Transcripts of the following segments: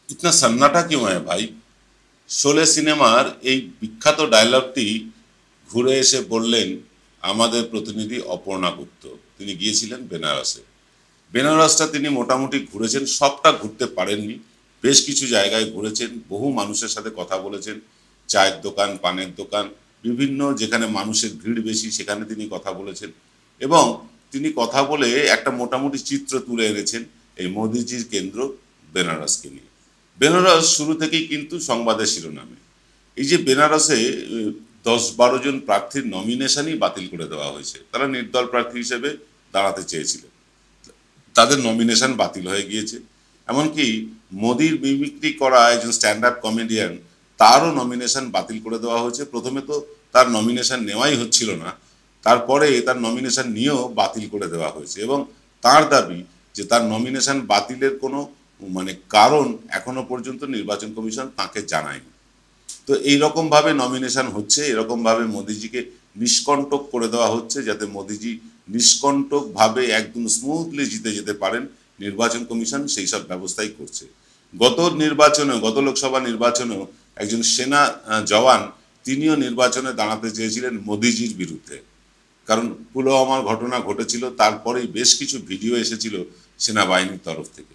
इतना सन्नाटा क्यों है भाई? শোলে সিনেমার এই বিখ্যাত ডায়লগটি ঘুরে এসে বললেন আমাদের প্রতিনিধি অপর্ণা গুপ্ত। তিনি গিয়েছিলেন বেনারসে। বেনারসটা তিনি মোটামুটি ঘুরেছেন, সবটা ঘুরতে পারেননি। বেশ কিছু জায়গায় ঘুরেছেন, বহু মানুষের সাথে কথা বলেছেন, চায়ের দোকান, পানের দোকান, বিভিন্ন যেখানে মানুষের ভিড় বেশি সেখানে তিনি কথা বলেছেন এবং তিনি কথা বলে একটা মোটামুটি চিত্র তুলে এনেছেন এই মোদিজির কেন্দ্র বেনারসকে নিয়ে। বেনারস শুরু থেকেই কিন্তু সংবাদের শিরোনামে। এই যে বেনারসে 10-12 জন প্রার্থীর নমিনেশনই বাতিল করে দেওয়া হয়েছে। তারা নির্দল প্রার্থী হিসেবে দাঁড়াতে চেয়েছিলেন, তাদের নমিনেশন বাতিল হয়ে গিয়েছে। এমনকি মোদির মিমিক্রি করা একজন স্ট্যান্ড আপ কমেডিয়ান, তারও নমিনেশন বাতিল করে দেওয়া হয়েছে। প্রথমে তো তার নমিনেশন নেওয়াই হচ্ছিল না, তারপরে তার নমিনেশন নিয়েও বাতিল করে দেওয়া হয়েছে এবং তার দাবি যে তার নমিনেশন বাতিলের কোনো কারণ এখনো পর্যন্ত নির্বাচন কমিশন তাকে জানায়নি। তো এইরকমভাবে নমিনেশন হচ্ছে, এরকমভাবে মোদিজিকে নিষ্কণ্টক করে দেওয়া হচ্ছে যাতে মোদিজি নিষ্কণ্টকভাবে একদম স্মুথলি জিতে যেতে পারেন। নির্বাচন কমিশন সেই সব ব্যবস্থাই করছে। গত লোকসভা নির্বাচনেও একজন সেনা জওয়ান তিনিও নির্বাচনে দাঁড়াতে চেয়েছিলেন মোদিজির বিরুদ্ধে, কারণ পুলওয়ামার ঘটনা ঘটেছিল, তারপরেই বেশ কিছু ভিডিও এসেছিল সেনাবাহিনীর তরফ থেকে,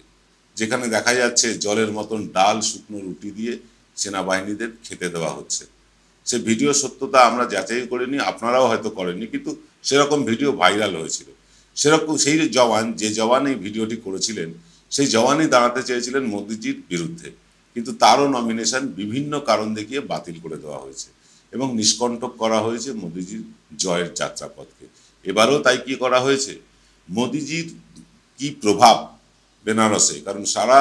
যেখানে দেখা যাচ্ছে জলের মতন ডাল শুকনো রুটি দিয়ে সেনাবাহিনীদের খেতে দেওয়া হচ্ছে। সে ভিডিও সত্যতা আমরা যাচাই করিনি, আপনারাও হয়তো করেননি, কিন্তু সেরকম ভিডিও ভাইরাল হয়েছিল। সেরকম সেই যে জওয়ান এই ভিডিওটি করেছিলেন সেই জওয়ানই দাঁড়াতে চেয়েছিলেন মোদিজির বিরুদ্ধে, কিন্তু তারও নমিনেশন বিভিন্ন কারণ দেখিয়ে বাতিল করে দেওয়া হয়েছে এবং নিষ্কণ্টক করা হয়েছে মোদিজির জয়ের যাত্রাপথকে। এবারেও তাই কি করা হয়েছে? মোদিজির কি প্রভাব বেনারসে, কারণ সারা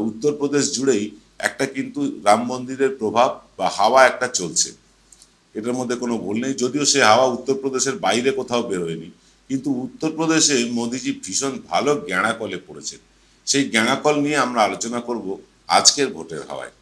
উত্তরপ্রদেশ জুড়েই একটা কিন্তু রাম মন্দিরের প্রভাব বা হাওয়া একটা চলছে, এটার মধ্যে কোনো ভুল নেই। যদিও সে হাওয়া উত্তরপ্রদেশের বাইরে কোথাও বেরোয়নি, কিন্তু উত্তরপ্রদেশে মোদিজি ভীষণ ভালো গ্যাঁড়াকলে পড়েছেন। সেই গ্যাঁড়াকল নিয়ে আমরা আলোচনা করব আজকের ভোটের হাওয়ায়।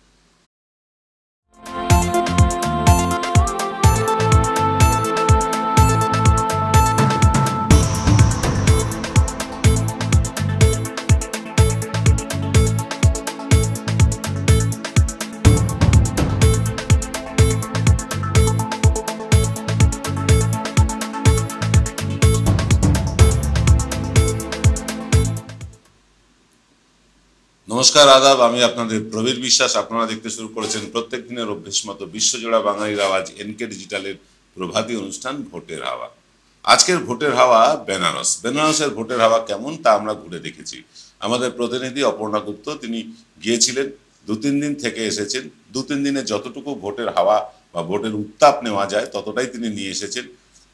নমস্কার, আদাব। আমি আপনাদের প্রবীর বিশ্বাস। আপনারা দেখতে শুরু করেছেন প্রত্যেক দিনের অভ্যেস মতো বিশ্বজোড়া বাঙালির আওয়াজ এনকে ডিজিটালের প্রভাতী অনুষ্ঠান ভোটের হাওয়া। আজকের ভোটের হাওয়া বেনারস। বেনারসের ভোটের হাওয়া কেমন তা আমরা ঘুরে দেখেছি। আমাদের প্রতিনিধি অপর্ণা গুপ্ত তিনি গিয়েছিলেন, 2-3 দিন থেকে এসেছেন। 2-3 দিনে যতটুকু ভোটের হাওয়া বা ভোটের উত্তাপ নেওয়া যায় ততটাই তিনি নিয়ে এসেছেন,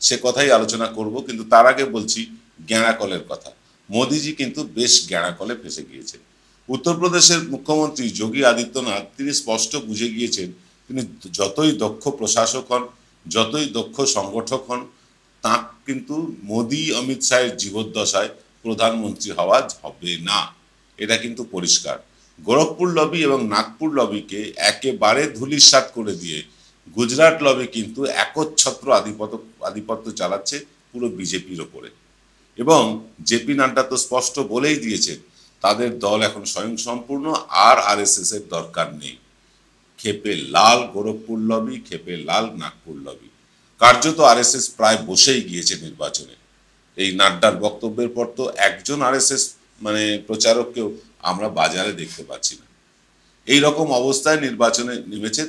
সে কথাই আলোচনা করব। কিন্তু তার আগে বলছি গ্যাঁড়াকলের কথা। মোদিজি কিন্তু বেশ গ্যাঁড়াকলে ফেসে গিয়েছেন। উত্তরপ্রদেশের মুখ্যমন্ত্রী যোগী আদিত্যনাথ তিনি স্পষ্ট বুঝে গিয়েছেন তিনি যতই দক্ষ প্রশাসক হন, যতই দক্ষ সংগঠক হন, তা কিন্তু মোদি অমিত শাহের জীবদ্দশায় প্রধানমন্ত্রী হওয়া হবে না, এটা কিন্তু পরিষ্কার। গোরখপুর লবি এবং নাগপুর লবিকে একেবারে ধূলিসাৎ করে দিয়ে গুজরাট লবি কিন্তু একচ্ছত্র আধিপত্য চালাচ্ছে পুরো বিজেপির ওপরে। এবং জেপি নাড্ডা তো স্পষ্ট বলেই দিয়েছেন তাদের দল এখন স্বয়ংসম্পূর্ণ, আর আরএসএস এর দরকার নেই। খেপে লাল গোরখপুর লবি, খেপে লাল নাগপুর লবি। কার্যত আরএসএস প্রায় বসেই গিয়েছে নির্বাচনে। এই নাড্ডার বক্তব্যের পর তো একজন আরএসএস প্রচারককেও আমরা বাজারে দেখতে পাচ্ছি না। এই রকম অবস্থায় নির্বাচনে নেমেছেন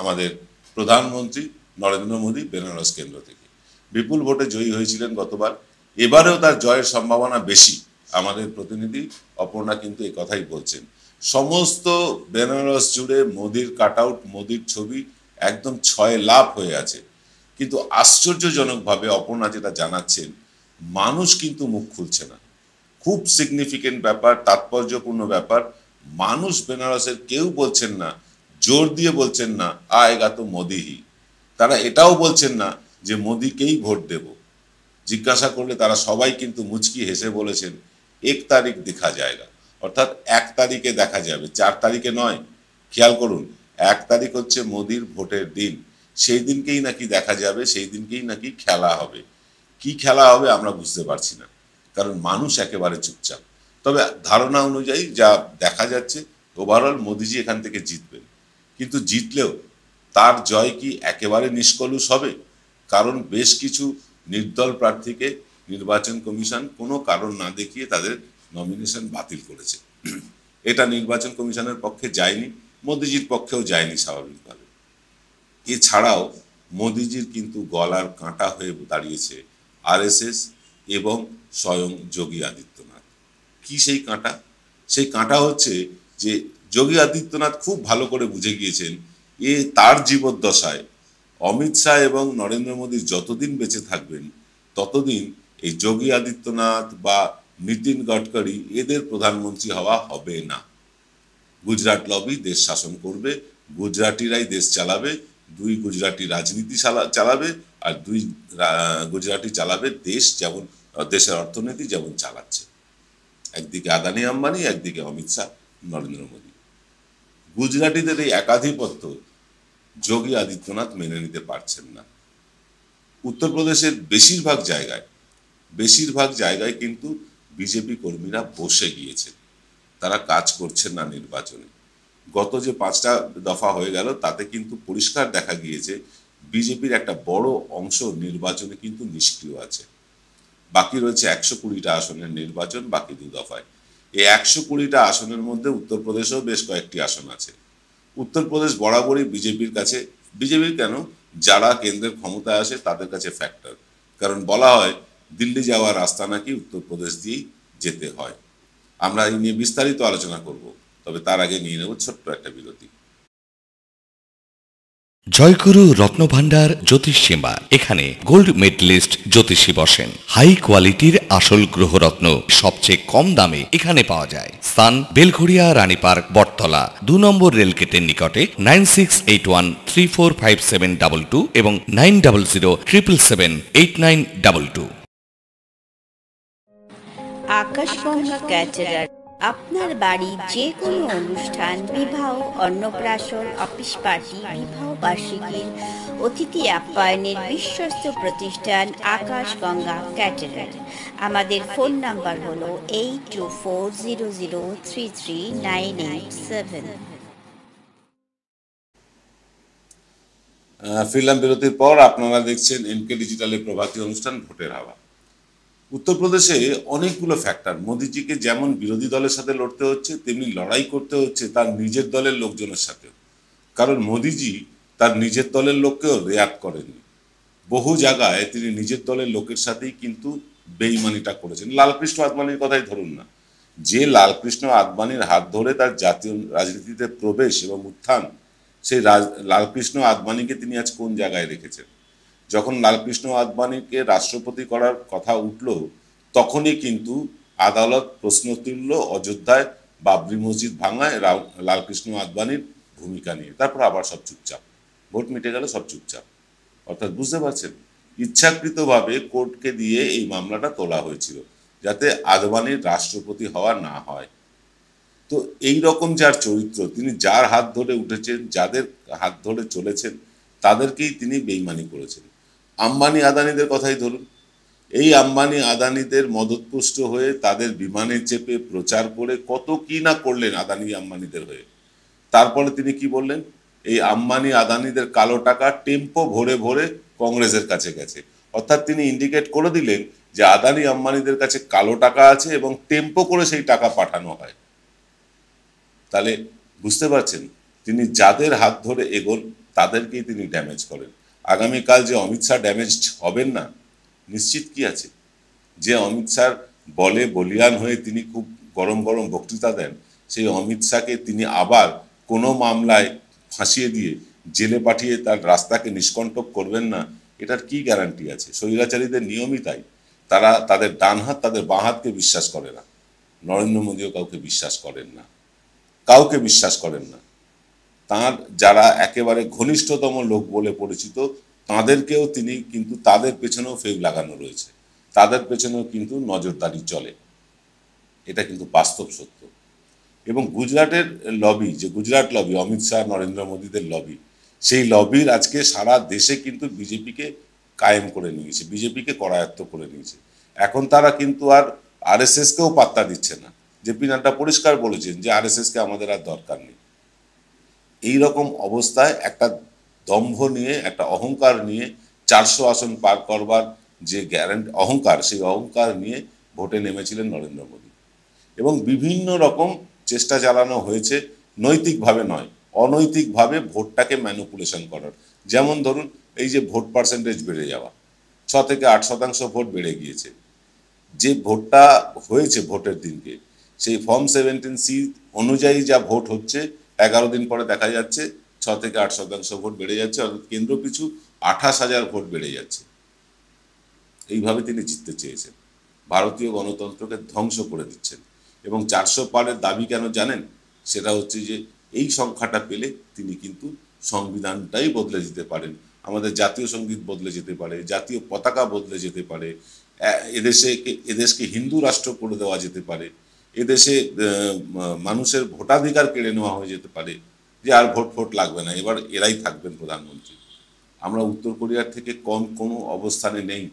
আমাদের প্রধানমন্ত্রী নরেন্দ্র মোদী বেনারস কেন্দ্র থেকে। বিপুল ভোটে জয়ী হয়েছিলেন গতবার, এবারেও তার জয়ের সম্ভাবনা বেশি। আমাদের প্রতিনিধি অপর্ণা কিন্তু এই কথাই বলছেন। সমস্ত বেনারস জুড়ে মোদির কাটআউট, মোদির ছবি একদম 6 লাভ হয়ে আছে। কিন্তু আশ্চর্যজনকভাবে অপর্ণা যেটা জানাচ্ছেন, মানুষ কিন্তু মুখ খুলছে না। খুব সিগনিফিকেন্ট ব্যাপার, তাৎপর্যপূর্ণ ব্যাপার। মানুষ বেনারসের কেউ বলছেন না, জোর দিয়ে বলছেন না আয়েগা তো মোদিহি। তারা এটাও বলছেন না যে মোদিকেই ভোট দেব। জিজ্ঞাসা করলে তারা সবাই কিন্তু মুচকি হেসে বলেছেন 1 তারিখ দেখা যায়গা, অর্থাৎ 1 তারিখে দেখা যাবে, 4 তারিখে নয়। খেয়াল করুন, 1 তারিখ হচ্ছে মোদির ভোটের দিন। সেই দিনকেই নাকি দেখা যাবে, সেই দিনকেই নাকি খেলা হবে। কি খেলা হবে আমরা বুঝতে পারছি না, কারণ মানুষ একেবারে চুপচাপ। তবে ধারণা অনুযায়ী যা দেখা যাচ্ছে, ওভারঅল মোদিজি এখান থেকে জিতবেন, কিন্তু জিতলেও তার জয় কি একেবারে নিষ্কলুষ হবে? কারণ বেশ কিছু নির্দল প্রার্থীকে নির্বাচন কমিশন কোনো কারণ না দেখিয়ে তাদের নমিনেশন বাতিল করেছে। এটা নির্বাচন কমিশনের পক্ষে যায়নি, মোদিজির পক্ষেও যায়নি স্বাভাবিকভাবে। এছাড়াও মোদিজির কিন্তু গলার কাঁটা হয়ে দাঁড়িয়েছে আরএসএস এবং স্বয়ং যোগী আদিত্যনাথ। কি সেই কাঁটা? সেই কাঁটা হচ্ছে যে যোগী আদিত্যনাথ খুব ভালো করে বুঝে গিয়েছেন তার জীবদ্দশায় অমিত শাহ এবং নরেন্দ্র মোদী যতদিন বেঁচে থাকবেন ততদিন এই যোগী আদিত্যনাথ বা নীতিন গডকরি এদের প্রধানমন্ত্রী হওয়া হবে না। গুজরাট লবি দেশ শাসন করবে, গুজরাটিরাই দেশ চালাবে, দুই গুজরাটি রাজনীতি চালাবে, আর দুই গুজরাটি চালাবে দেশ, যেমন দেশের অর্থনীতি যেমন চালাচ্ছে। একদিকে আদানি আম্বানি, একদিকে অমিত শাহ নরেন্দ্র মোদী। গুজরাটিদের এই একাধিপত্য যোগী আদিত্যনাথ মেনে নিতে পারছেন না। উত্তরপ্রদেশের বেশিরভাগ জায়গায় কিন্তু বিজেপি কর্মীরা বসে গিয়েছেন, তারা কাজ করছেন না নির্বাচনে। গত যে 5টা দফা হয়ে গেল তাতে কিন্তু পরিষ্কার দেখা গিয়েছে বিজেপির একটা বড় অংশ নির্বাচনে কিন্তু নিষ্ক্রিয় আছে। বাকি রয়েছে 120টা আসনের নির্বাচন বাকি 2 দফায়। এই 120টা আসনের মধ্যে উত্তরপ্রদেশেও বেশ কয়েকটি আসন আছে। উত্তরপ্রদেশ বরাবরই বিজেপির কেন, যারা কেন্দ্রের ক্ষমতায় আসে তাদের কাছে ফ্যাক্টর। কারণ বলা হয় দিল্লি যাওয়ার রাস্তা নাকি উত্তরপ্রদেশ দিয়েই যেতে হয়। আমরা এই নিয়ে বিস্তারিত আলোচনা করব, তবে তার আগে নিয়ে নেব ছোট্ট একটা বিরতি। জয়গুরু রত্নভান্ডার জ্যোতিষ সীমা, এখানে গোল্ড মেডেলিস্ট জ্যোতিষী বসেন। হাই কোয়ালিটির আসল গ্রহরত্ন সবচেয়ে কম দামে এখানে পাওয়া যায়। স্থান বেলঘড়িয়া রানী পার্ক, বটতলা, 2 নম্বর রেলগেটের নিকটে। 9681345722 এবং 9007778922। আকাশগঙ্গা ক্যাটারার আপনার বাড়ির যে কোনো অনুষ্ঠান, বিবাহ, অন্নপ্রাশন, অফিস পার্টি, বিবাহ বার্ষিকীর অতিথি আপ্যায়নের বিশ্বস্ত প্রতিষ্ঠান আকাশগঙ্গা ক্যাটারার। আমাদের ফোন নাম্বার হলো 8240033987। ফিরলাম বিরতির পর। আপনারা দেখছেন এনকে ডিজিটালের প্রভাতী অনুষ্ঠান ভোটের হাওয়া। উত্তরপ্রদেশে অনেকগুলো ফ্যাক্টর। মোদিজিকে যেমন বিরোধী দলের সাথে লড়তে হচ্ছে, তেমনি লড়াই করতে হচ্ছে তার নিজের দলের লোকজনের সাথে। কারণ মোদিজি তার নিজের দলের লোককেও রেয়াক্ট করেননি। বহু জায়গায় তিনি নিজের দলের লোকের সাথেই কিন্তু বেইমানিটা করেছেন। লালকৃষ্ণ আদবানির কথাই ধরুন না, যে লালকৃষ্ণ আদবানির হাত ধরে তার জাতীয় রাজনীতিতে প্রবেশ এবং উত্থান, সেই লালকৃষ্ণ আদবানিকে তিনি আজ কোন জায়গায় রেখেছেন? যখন লালকৃষ্ণ আদবানিকে রাষ্ট্রপতি করার কথা উঠল, তখনই কিন্তু আদালত প্রশ্ন তুলল অযোধ্যায় বাবরি মসজিদ ভাঙায় লালকৃষ্ণ আদবানির ভূমিকা নিয়ে। তারপর আবার সব চুপচাপ, ভোট মিটে গেল, সব চুপচাপ। অর্থাৎ বুঝতে পারছেন, ইচ্ছাকৃতভাবে কোর্টকে দিয়ে এই মামলাটা তোলা হয়েছিল যাতে আদবানির রাষ্ট্রপতি হওয়া না হয়। তো এই রকম যার চরিত্র, তিনি যার হাত ধরে উঠেছেন, যাদের হাত ধরে চলেছেন, তাদেরকেই তিনি বেইমানি করেছেন। আম্বানি আদানিদের কথাই ধরুন। এই আম্বানি আদানিদের মদতপুষ্ট হয়ে তাদের বিমানে চেপে প্রচার করে কত কি না করলেন আদানি আম্বানিদের হয়ে। তারপরে তিনি কি বললেন? এই আম্বানি আদানিদের কালো টাকা টেম্পো ভরে ভরে কংগ্রেসের কাছে গেছে। অর্থাৎ তিনি ইন্ডিকেট করে দিলেন যে আদানি আম্বানিদের কাছে কালো টাকা আছে এবং টেম্পো করে সেই টাকা পাঠানো হয়। তাহলে বুঝতে পারছেন, তিনি যাদের হাত ধরে এগোন তাদেরকেই তিনি ড্যামেজ করেন। আগামীকাল যে অমিত শাহ ড্যামেজ হবেন না নিশ্চিত কি আছে? যে অমিত শাহ বলে বলিয়ান হয়ে তিনি খুব গরম গরম বক্তৃতা দেন, সেই অমিত শাহকে তিনি আবার কোনো মামলায় ফাঁসিয়ে দিয়ে জেলে পাঠিয়ে তার রাস্তাকে নিষ্কণ্টক করবেন না, এটার কি গ্যারান্টি আছে? স্বৈরাচারীদের নিয়মই তাই, তারা তাদের ডান হাত তাদের বাঁ হাতকে বিশ্বাস করে না। নরেন্দ্র মোদীও কাউকে বিশ্বাস করেন না, কাউকে বিশ্বাস করেন না। তার যারা একেবারে ঘনিষ্ঠতম লোক বলে পরিচিত তাদেরকেও তিনি কিন্তু তাদের পেছনেও ফেক লাগানো রয়েছে, তাদের পেছনেও কিন্তু নজরদারি চলে। এটা কিন্তু বাস্তব সত্য। এবং গুজরাটের লবি, যে গুজরাট লবি, অমিত শাহ নরেন্দ্র মোদীদের লবি, সেই লবির আজকে সারা দেশে কিন্তু বিজেপিকে কায়েম করে নিয়েছে, বিজেপিকে করায়ত্ত করে নিয়েছে। এখন তারা কিন্তু আর আরএসএসকেও পাত্তা দিচ্ছে না। জেপি নাড্ডা পরিষ্কার বলেছেন যে আরএসএসকে আমাদের আর দরকার নেই। এই রকম অবস্থায় একটা দম্ভ নিয়ে, একটা অহংকার নিয়ে 400 আসন পার করবার যে গ্যারান্টি, অহংকার, সেই অহংকার নিয়ে ভোটে নেমেছিলেন নরেন্দ্র মোদী। এবং বিভিন্ন রকম চেষ্টা চালানো হয়েছে, নৈতিকভাবে নয়, অনৈতিকভাবে ভোটটাকে ম্যানিপুলেশন করার। যেমন ধরুন এই যে ভোট পার্সেন্টেজ বেড়ে যাওয়া, 6 থেকে 8% ভোট বেড়ে গিয়েছে। যে ভোটটা হয়েছে ভোটের দিনকে, সেই ফর্ম 17C অনুযায়ী যা ভোট হচ্ছে, 11 দিন পরে দেখা যাচ্ছে 6 থেকে 8% ভোট বেড়ে যাচ্ছে, অর্থাৎ কেন্দ্র পিছু 28,000 ভোট বেড়ে যাচ্ছে। এইভাবে তিনি জিততে চেয়েছেন, ভারতীয় গণতন্ত্রকে ধ্বংস করে দিচ্ছেন। এবং 400 পারের দাবি কেন জানেন? সেটা হচ্ছে যে এই সংখ্যাটা পেলে তিনি কিন্তু সংবিধানটাই বদলে দিতে পারেন, আমাদের জাতীয় সঙ্গীত বদলে যেতে পারে, জাতীয় পতাকা বদলে যেতে পারে, এদেশকে হিন্দু রাষ্ট্র করে দেওয়া যেতে পারে, এদেশে মানুষের ভোটাধিকার কেড়ে নেওয়া হয়ে যেতে পারে, যে আর ভোট লাগবে না, এবার এরাই থাকবেন প্রধানমন্ত্রী। আমরা উত্তর কোরিয়ার থেকে কম কোনো অবস্থানে নেই।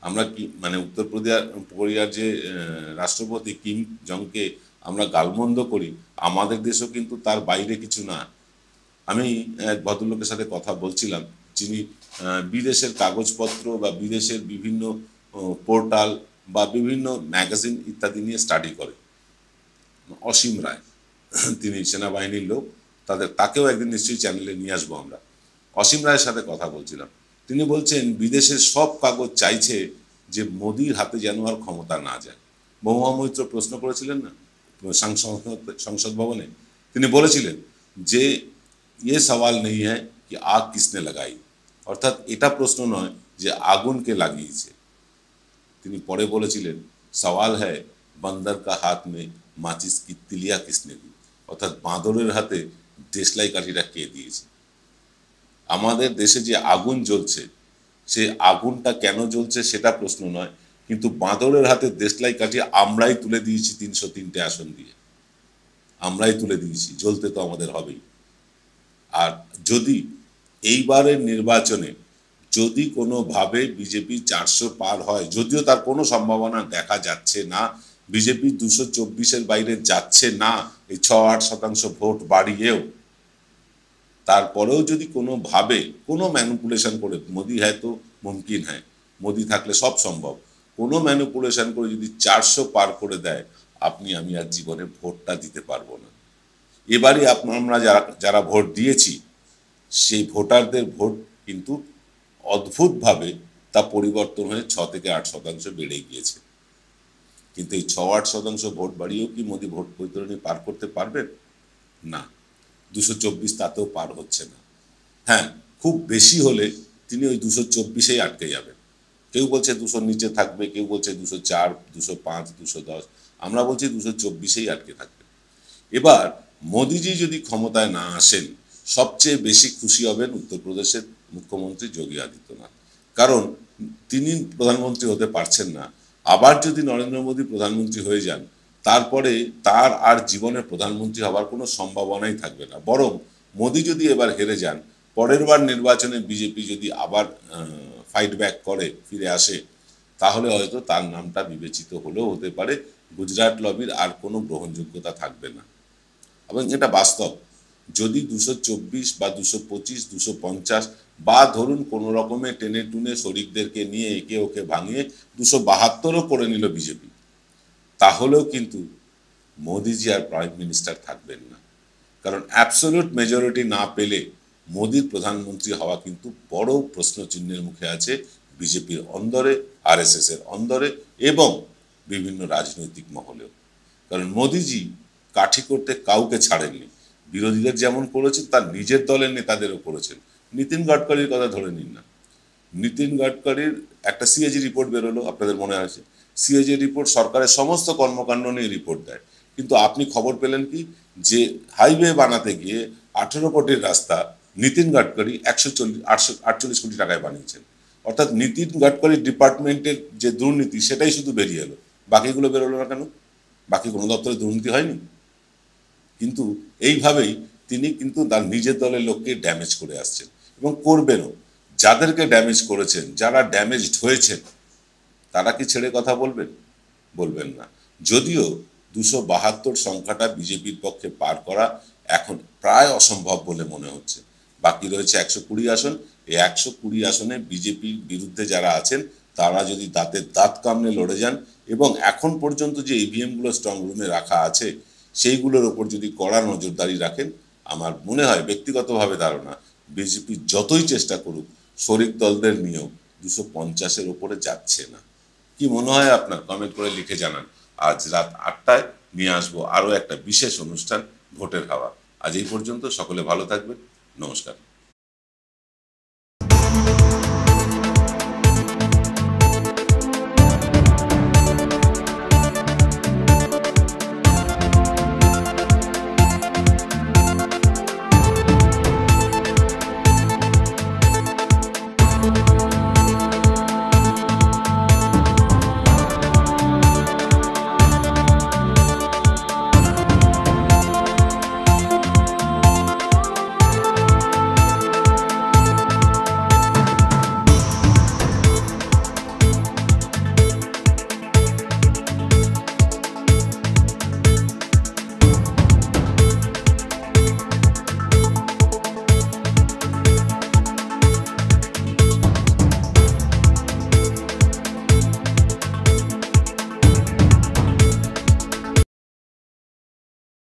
আমরা কি মানে উত্তর কোরিয়ার যে রাষ্ট্রপতি কিম জংকে আমরা গালমন্দ করি, আমাদের দেশও কিন্তু তার বাইরে কিছু না। আমি এক ভদ্রলোকের সাথে কথা বলছিলাম, যিনি বিদেশের কাগজপত্র বা বিদেশের বিভিন্ন পোর্টাল বা বিভিন্ন ম্যাগাজিন ইত্যাদি নিয়ে স্টাডি করে, অসীম রায়। তিনি সেনাবাহিনীর লোক, তাকেও একদিন নিশ্চয়ই চ্যানেলে নিয়ে আসবো আমরা। অসীম রায়ের সাথে কথা বলছিলাম, তিনি বলছেন বিদেশের সব কাগজ চাইছে যে মোদির হাতে যেন আর ক্ষমতা না যায়। মহুয়া মৈত্র প্রশ্ন করেছিলেন না সংসদ ভবনে, তিনি বলেছিলেন যে ये सवाल नहीं है कि आग किसने लगाई, অর্থাৎ এটা প্রশ্ন নয় যে আগুন কে লাগিয়েছে। তিনি পরে বলেছিলেন সওয়াল হ্যায় বন্দর কা হাত মে মাচিস কি তিলিয়া কিসনে দি, অর্থাৎ বাঁদরের হাতে দেশলাই কাঠিটা কে দিয়েছে। আমাদের দেশে যে আগুন জ্বলছে, সে আগুনটা কেন জ্বলছে সেটা প্রশ্ন নয়, কিন্তু বাঁদরের হাতে দেশলাই কাঠি আমরাই তুলে দিয়েছি 303টে আসন দিয়ে, আমরাই তুলে দিয়েছি, জ্বলতে তো আমাদের হবেই। আর যদি এইবারের নির্বাচনে যদি কোনোভাবে বিজেপি 400 পার হয়, যদিও তার কোনো সম্ভাবনা দেখা যাচ্ছে না, বিজেপি 224-এর বাইরে যাচ্ছে না এই 6-8% ভোট বাড়িয়েও, তারপরেও যদি কোনোভাবে কোনো ম্যানিপুলেশন করে, মোদি হ্যায় তো মুমকিন হ্যায়, মোদি থাকলে সব সম্ভব, কোনো ম্যানিপুলেশন করে যদি 400 পার করে দেয়, আমি আর জীবনে ভোটটা দিতে পারবো না। এবারে আমরা যারা ভোট দিয়েছি, সেই ভোটারদের ভোট কিন্তু অদ্ভুতভাবে তা পরিবর্তন হয়ে 6 থেকে 8% বেড়ে গিয়েছে। কিন্তু এই 6-8% ভোট বাড়িয়েও কি মোদি ভোট বৈতরণী পার করতে পারবেন? না, 224 তাতেও পার হচ্ছে না। হ্যাঁ, খুব বেশি হলে তিনি ওই 224-এই আটকে যাবেন। কেউ বলছে 200 নিচে থাকবে, কেউ বলছে 204, 205, 210, আমরা বলছি 224-এই আটকে থাকবে। এবার মোদিজি যদি ক্ষমতায় না আসেন, সবচেয়ে বেশি খুশি হবেন উত্তরপ্রদেশের মুখ্যমন্ত্রী যোগী আদিত্যনাথ, কারণ তিনি প্রধানমন্ত্রী হতে পারছেন না। আবার যদি নরেন্দ্র মোদী প্রধানমন্ত্রী হয়ে যান, তারপরে তার আর জীবনে প্রধানমন্ত্রী হওয়ার কোনো সম্ভাবনাই থাকবে না। বরং মোদী যদি এবার হেরে যান, পরের বার নির্বাচনে বিজেপি যদি আবার ফাইট ব্যাক করে, ফিরে আসে, তাহলে হয়তো তার নামটা বিবেচিত হলেও হতে পারে, গুজরাট লবির আর কোনো গ্রহণযোগ্যতা থাকবে না। এবং এটা বাস্তব। যদি 224 বা 225, 250 বা ধরুন কোনো রকমে টেনে টুনে শরিকদেরকে নিয়ে একে ওকে ভাঙিয়ে 272ও করে নিল বিজেপি, তাহলেও কিন্তু মোদিজি আর প্রাইম মিনিস্টার থাকবেন না। কারণ অ্যাবসলিউট মেজরিটি না পেলে মোদির প্রধানমন্ত্রী হওয়া কিন্তু বড় প্রশ্নচিহ্নের মুখে আছে বিজেপির অন্দরে, আরএসএস এর অন্দরে এবং বিভিন্ন রাজনৈতিক মহলেও। কারণ মোদিজি কাঠি করতে কাউকে ছাড়েননি, বিরোধীদের যেমন করেছেন তার নিজের দলের নেতাদেরও করেছেন। নীতিন গডকারির কথা ধরে নিন না, নীতিন গডকারির একটা সিএজি রিপোর্ট বেরোলো, আপনাদের মনে আছে? সিএজি রিপোর্ট সরকারের সমস্ত কর্মকাণ্ড নিয়ে রিপোর্ট দেয়, কিন্তু আপনি খবর পেলেন কি যে হাইওয়ে বানাতে গিয়ে 18 কোটির রাস্তা নীতিন গডকারি 148 কোটি টাকায় বানিয়েছেন। অর্থাৎ নীতিন গডকারির ডিপার্টমেন্টের যে দুর্নীতি সেটাই শুধু বেরিয়ে এলো, বাকিগুলো বেরোলো না কেন? বাকি কোনো দপ্তরে দুর্নীতি হয়নি। কিন্তু এইভাবেই তিনি কিন্তু তার নিজের দলের লোককে ড্যামেজ করে আসছেন এবং করবেনও। যাদেরকে ড্যামেজ করেছেন, যারা ড্যামেজড হয়েছেন, তারা কি ছেড়ে কথা বলবেন? বলবেন না। যদিও 272 সংখ্যাটা বিজেপির পক্ষে পার করা এখন প্রায় অসম্ভব বলে মনে হচ্ছে। বাকি রয়েছে 120 আসন। এই 120 আসনে বিজেপির বিরুদ্ধে যারা আছেন তারা যদি দাঁতের দাঁত কামড়ে লড়ে যান এবং এখন পর্যন্ত যে ইভিএমগুলো স্ট্রং রুমে রাখা আছে সেইগুলোর ওপর যদি কড়া নজরদারি রাখেন, আমার মনে হয় ব্যক্তিগতভাবে ধারণা বিজেপি যতই চেষ্টা করুক শরিক দলদের নিয়োগ 250-এর ওপরে যাচ্ছে না। কি মনে হয় আপনার? কমেন্ট করে লিখে জানান। আজ রাত 8টায় নিয়ে আসবো আরও একটা বিশেষ অনুষ্ঠান, ভোটের হাওয়া। আজ এই পর্যন্ত, সকলে ভালো থাকবেন, নমস্কার।